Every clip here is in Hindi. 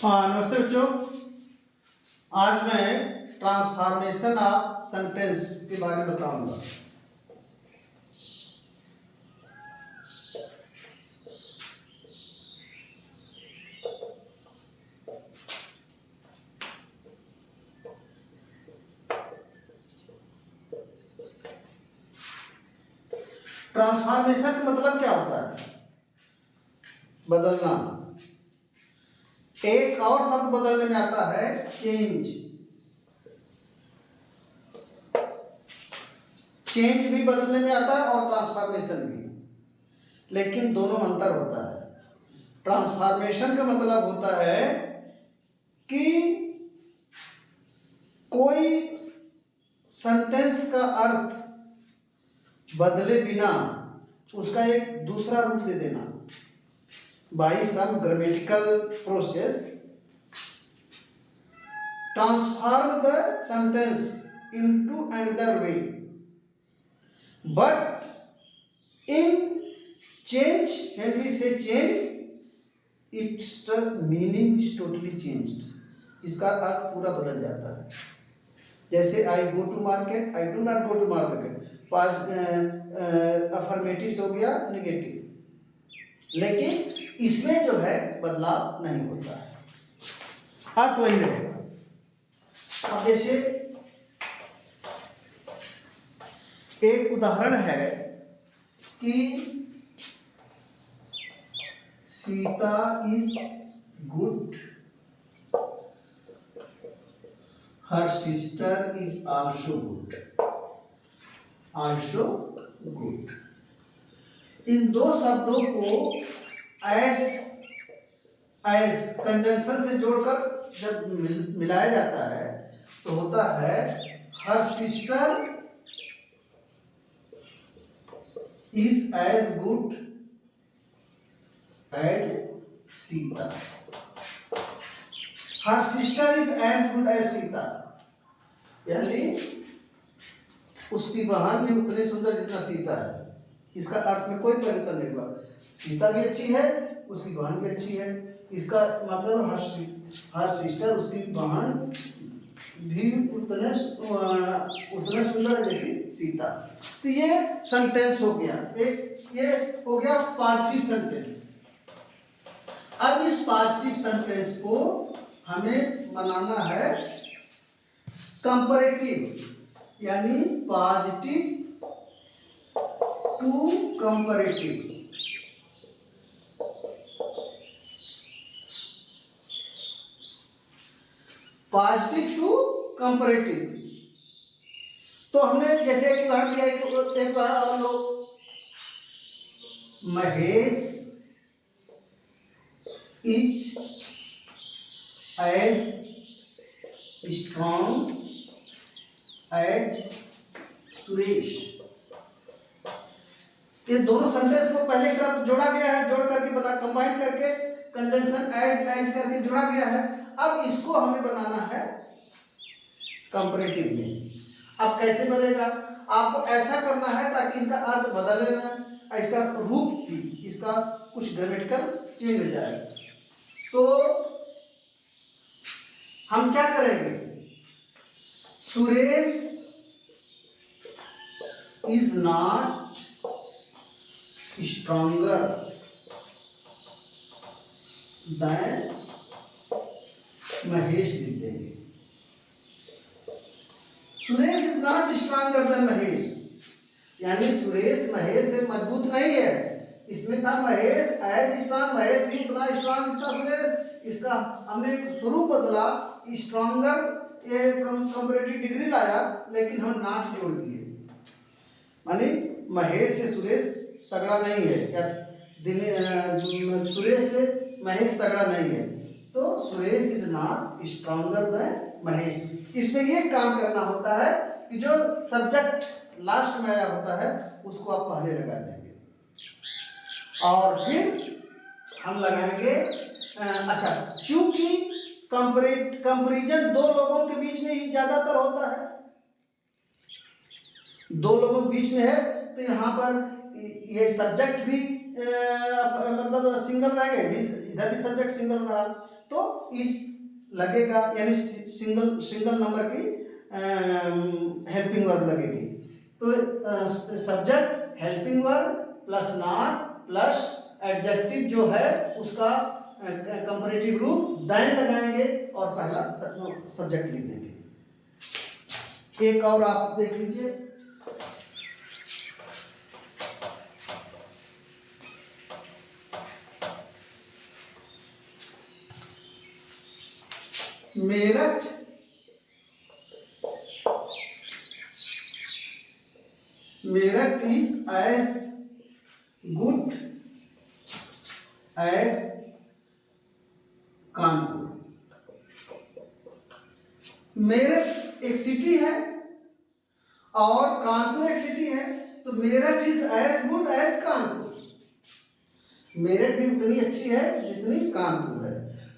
हाँ, नमस्ते बच्चों। आज मैं ट्रांसफॉर्मेशन ऑफ सेंटेंस के बारे में बताऊंगा। ट्रांसफॉर्मेशन का मतलब क्या होता है? बदलना। एक और शब्द बदलने में आता है चेंज। चेंज भी बदलने में आता है और ट्रांसफॉर्मेशन भी, लेकिन दोनों में अंतर होता है। ट्रांसफॉर्मेशन का मतलब होता है कि कोई सेंटेंस का अर्थ बदले बिना उसका एक दूसरा रूप दे देना। By some grammatical process transform the sentence into another way, but in change when we say change it's the meaning is totally changed. इसका अर्थ पूरा बदल जाता है। जैसे I go to market, I do not go to market. पास अफर्मेटिव हो गया नेगेटिव, लेकिन इसमें जो है बदलाव नहीं होता है, अर्थ वही रहेगा। अब जैसे एक उदाहरण है कि Sita is good, her sister is also good, also good. इन दो शब्दों को एस कंजंक्शन से जोड़कर जब मिलाया जाता है तो होता है her sister is as good as Sita. Her sister is as good as Sita, यानी उसकी बहन भी उतनी सुंदर जितना सीता है। इसका अर्थ में कोई परिवर्तन नहीं हुआ। सीता भी अच्छी है, उसकी बहन भी अच्छी है। इसका मतलब हर सिस्टर, उसकी बहन भी उतने सुंदर है जैसी सीता। तो ये सेंटेंस हो गया, एक ये हो गया पॉजिटिव सेंटेंस। अब इस पॉजिटिव सेंटेंस को हमें बनाना है कंपैरेटिव, यानी positive to comparative. Positive to comparative. तो हमने जैसे एक उदाहरण दिया, एक उदाहरण हम लोग, Mahesh is as strong as Suresh. ये दोनों सेंटेंस को पहले की तरफ जोड़ा गया है, जोड़ करके बना, कंबाइन करके कंजंक्शन एज करके जोड़ा गया है। अब इसको हमें बनाना है कंपैरेटिव में। अब कैसे बनेगा? आपको ऐसा करना है ताकि इनका अर्थ बदले ना, इसका रूप भी, इसका कुछ ग्रामेटिकल चेंज हो जाए। तो हम क्या करेंगे? Suresh is not stronger than Mahesh लिख देंगे। Suresh is not stronger than Mahesh, यानी सुरेश महेश से मजबूत नहीं है। इसमें था महेश एज स्ट्रॉन्ग, महेश भी उतना स्ट्रॉन्ग था सुरेश। इसका हमने एक स्वरूप बदला, स्ट्रॉन्गर, ये कंपैरेटिव डिग्री लाया, लेकिन हम नॉट जोड़ दिए। माने महेश से सुरेश तगड़ा नहीं है, या सुरेश से महेश तगड़ा नहीं है। तो Suresh is not stronger than Mahesh. इसमें ये काम करना होता है कि जो सब्जेक्ट लास्ट में आया होता है उसको आप पहले लगा देंगे, और फिर हम लगाएंगे। अच्छा, चूंकि कंपैरिजन दो लोगों के बीच में ही ज्यादातर होता है, दो लोगों के बीच में है, तो यहाँ पर ये सब्जेक्ट भी मतलब सिंगल रहेगा, इधर भी सब्जेक्ट सिंगल रहा तो इज लगेगा, यानी सिंगल नंबर की हेल्पिंग वर्ब लगेगी। तो subject helping verb plus not plus adjective जो है उसका कंपैरेटिव रूप देन लगाएंगे और पहला सब्जेक्ट लिख देंगे। एक और आप देख लीजिए, Meerut Meerut is as good as Kanpur. Meerut एक सिटी है और कानपुर एक सिटी है, तो Meerut is as good as Kanpur. Meerut भी उतनी अच्छी है जितनी कानपुर है।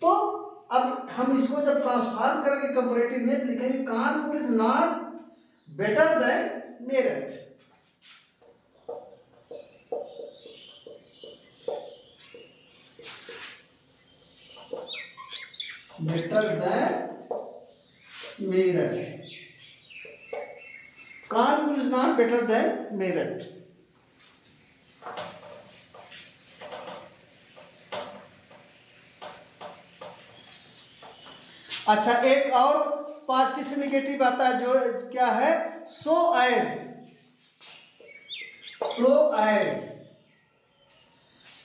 तो अब हम इसको जब ट्रांसफॉर्म करके कंपैरेटिव में लिखेंगे, Kanpur is not better than Meerut. Better than Meerut, Kanpur is not better than Meerut. अच्छा, एक और पॉजिटिव से निगेटिव आता है, जो क्या है, सो एज।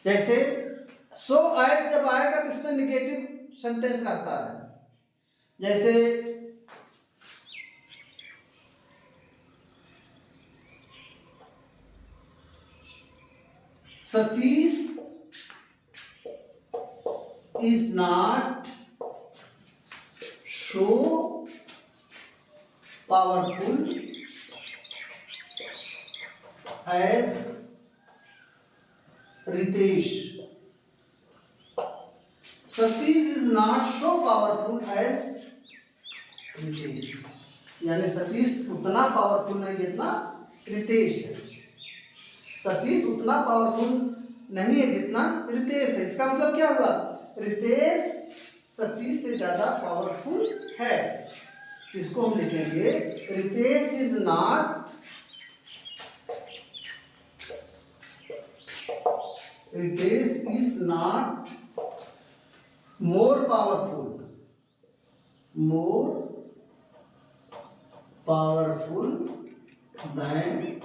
जैसे सो एज जब आएगा तो इसमें निगेटिव सेंटेंस रहता है। जैसे Satish is not so powerful as Ritesh. Satish is not so powerful as Ritesh, यानी सतीश उतना पावरफुल नहीं जितना रितेश है। सतीश उतना पावरफुल नहीं है जितना रितेश है। इसका मतलब क्या हुआ, रितेश सतीश से ज्यादा पावरफुल है। इसको हम लिखेंगे, Ritesh is not more powerful than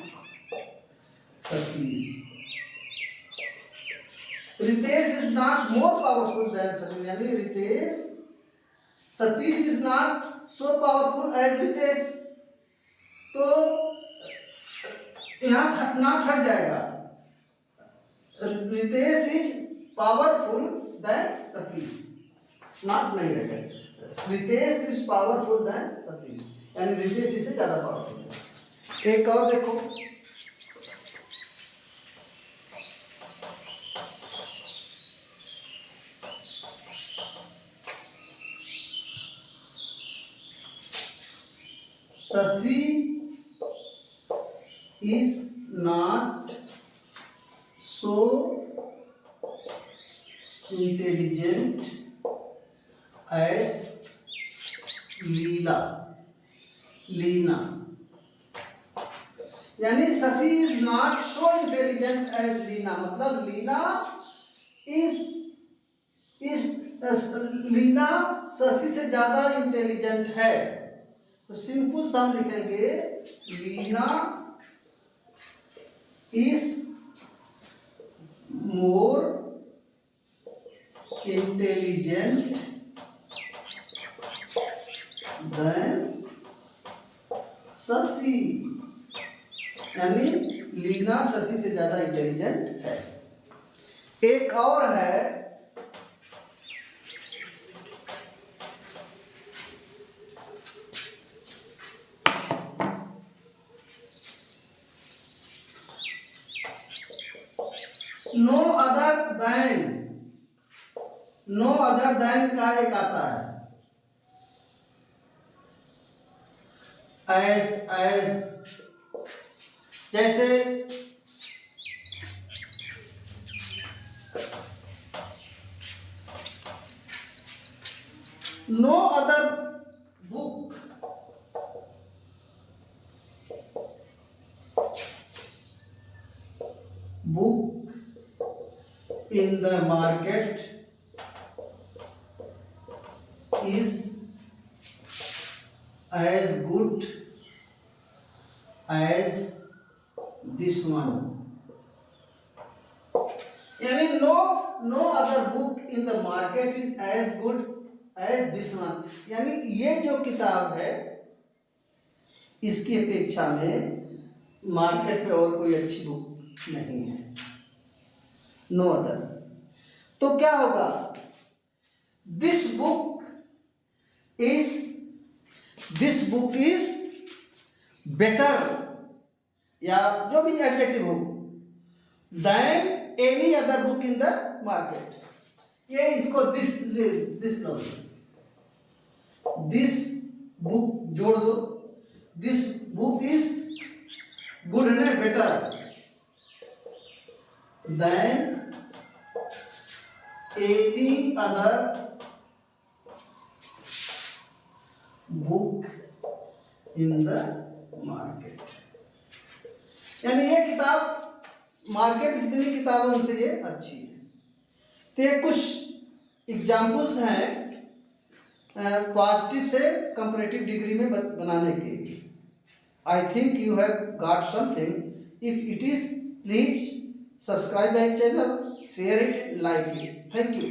Satish. Ritesh is not more powerful than Satish, यानी Ritesh, Satish is not so powerful as Ritesh. तो यहाँ नॉट हट जाएगा, Ritesh is powerful than Satish, not नहीं रहेगा। Ritesh is powerful than Satish, यानी रितेश इससे ज्यादा पावरफुल है। एक और देखो, Shashi is not so intelligent as Leena. यानी Shashi is not so intelligent as Leena, मतलब लीना शशि से ज्यादा इंटेलिजेंट है। तो सिंपल सा हम लिखेंगे, Leena is more intelligent than Shashi, यानी लीना शशि से ज्यादा इंटेलिजेंट है। एक और है, नो अदर देन का एक आता है, एज जैसे no other book in the market is as good as this one. यानी no other book in the market is as good as this one, यानी ये जो किताब है इसकी अपेक्षा में मार्केट में और कोई अच्छी बुक नहीं है, नो अदर। तो क्या होगा, दिस बुक इज बेटर, या जो भी एडजेक्टिव हो, than any other book in the market. ये इसको दिस लो, दिस बुक जोड़ दो, दिस बुक इज गुड है, better than any other book in the market. यानी ये किताब मार्केट जितनी किताबें उनसे ये अच्छी है। तो ये कुछ एग्जाम्पल्स हैं पॉजिटिव से कंपैरेटिव डिग्री में बनाने के। I think you have got something. If it is, please subscribe my channel, share it, like it. Thank you.